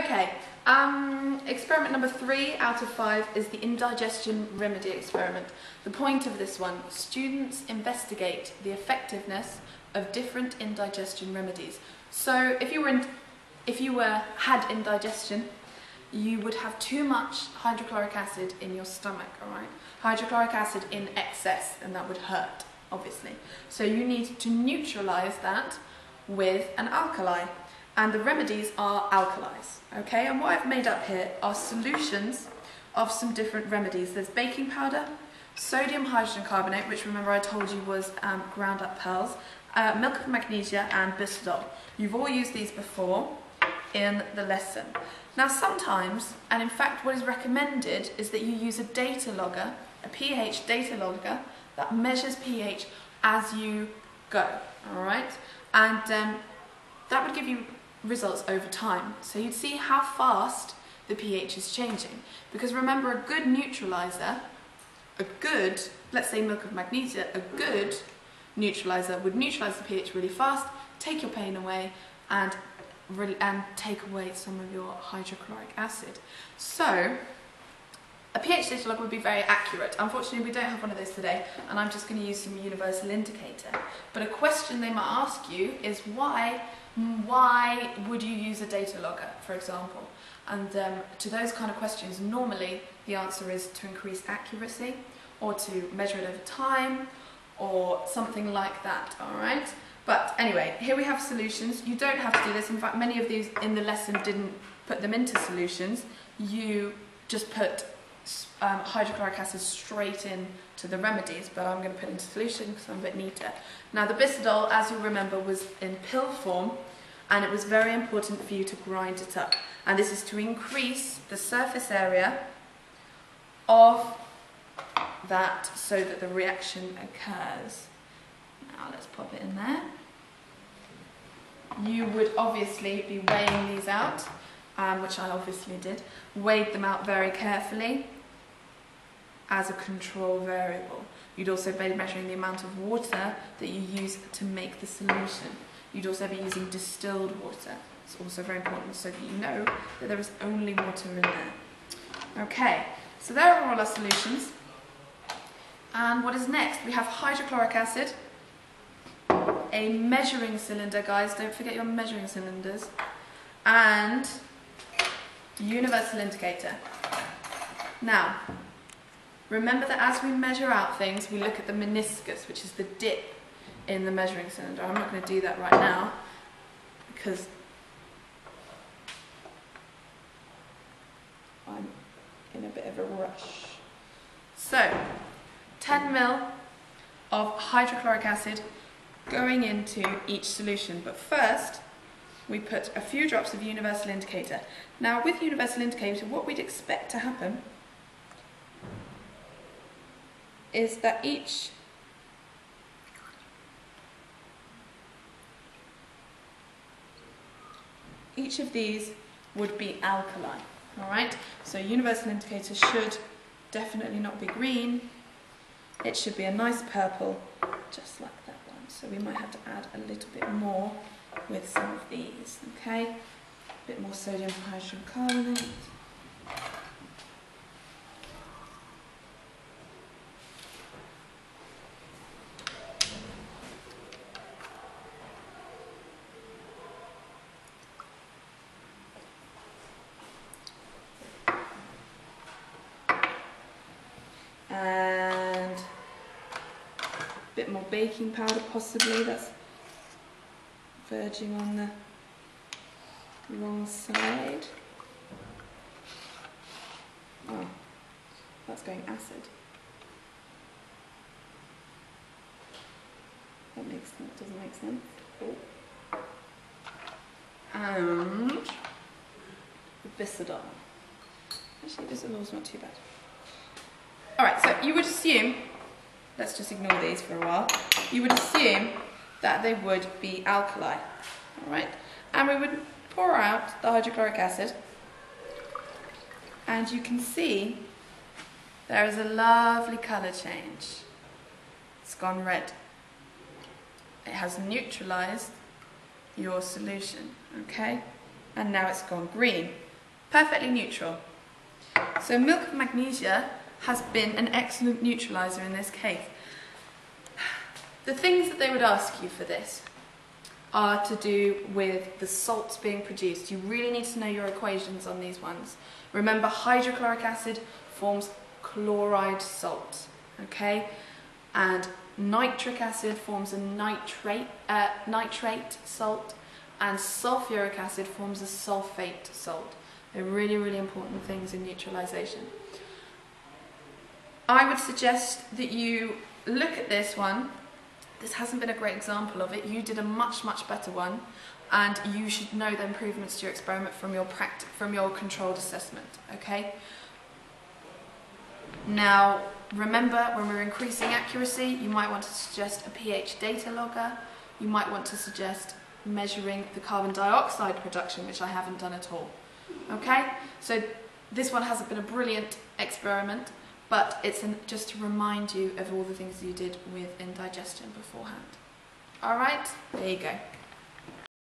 Okay, experiment number 3 out of 5 is the indigestion remedy experiment. The point of this one, students investigate the effectiveness of different indigestion remedies. So if you had indigestion, you would have too much hydrochloric acid in your stomach, alright? Hydrochloric acid in excess, and that would hurt, obviously. So you need to neutralise that with an alkali. And the remedies are alkalis, okay? And what I've made up here are solutions of some different remedies. There's baking powder, sodium hydrogen carbonate, which remember I told you was ground up pearls, milk of magnesia and bisodol. You've all used these before in the lesson. Now sometimes, and in fact what is recommended, is that you use a data logger, a pH data logger, that measures pH as you go, alright? And that would give you results over time. So you'd see how fast the pH is changing. Because remember, a good neutralizer, let's say milk of magnesia, a good neutralizer would neutralize the pH really fast, take your pain away, and take away some of your hydrochloric acid. So a pH data logger would be very accurate. Unfortunately, we don't have one of those today, and I'm just going to use some universal indicator. But a question they might ask you is why would you use a data logger, for example? And to those kind of questions, normally the answer is to increase accuracy, or to measure it over time, or something like that, alright? But anyway, here we have solutions. You don't have to do this. In fact, many of these in the lesson didn't put them into solutions. You just put hydrochloric acid straight in to the remedies, but I'm going to put it into solution because I'm a bit neater. Now the bisodol, as you remember, was in pill form, and it was very important for you to grind it up. And this is to increase the surface area of that so that the reaction occurs. Now let's pop it in there. You would obviously be weighing these out, which I obviously did. Weighed them out very carefully as a control variable. You'd also be measuring the amount of water that you use to make the solution. You'd also be using distilled water. It's also very important so that you know that there is only water in there. Okay, so there are all our solutions. And what is next? We have hydrochloric acid, a measuring cylinder, guys, don't forget your measuring cylinders, and universal indicator. Now, remember that as we measure out things, we look at the meniscus, which is the dip in the measuring cylinder. I'm not going to do that right now because I'm in a bit of a rush. So, 10 ml of hydrochloric acid going into each solution. But first, we put a few drops of universal indicator. Now, with universal indicator, what we'd expect to happen is that each of these would be alkali, alright? So universal indicator should definitely not be green. It should be a nice purple, just like that one. So we might have to add a little bit more with some of these, okay? A bit more sodium hydrogen carbonate. And a bit more baking powder possibly, that's verging on the wrong side. Oh, that's going acid. That doesn't make sense. Oh. And the bisodol. Actually, bisodol's not too bad. Alright, so you would assume, let's just ignore these for a while, you would assume that they would be alkali, alright? And we would pour out the hydrochloric acid, and you can see there is a lovely colour change. It's gone red. It has neutralised your solution, okay? And now it's gone green. perfectly neutral. So milk of magnesia has been an excellent neutraliser in this case. The things that they would ask you for this are to do with the salts being produced. You really need to know your equations on these ones. Remember, hydrochloric acid forms chloride salt, okay? And nitric acid forms a nitrate salt, and sulfuric acid forms a sulfate salt. They're really, really important things in neutralisation. I would suggest that you look at this one. This hasn't been a great example of it. You did a much, much better one, and you should know the improvements to your experiment from your controlled assessment, okay? Now, remember, when we're increasing accuracy, you might want to suggest a pH data logger. You might want to suggest measuring the carbon dioxide production, which I haven't done at all, okay? So this one hasn't been a brilliant experiment, but it's just to remind you of all the things you did with indigestion beforehand. All right, there you go.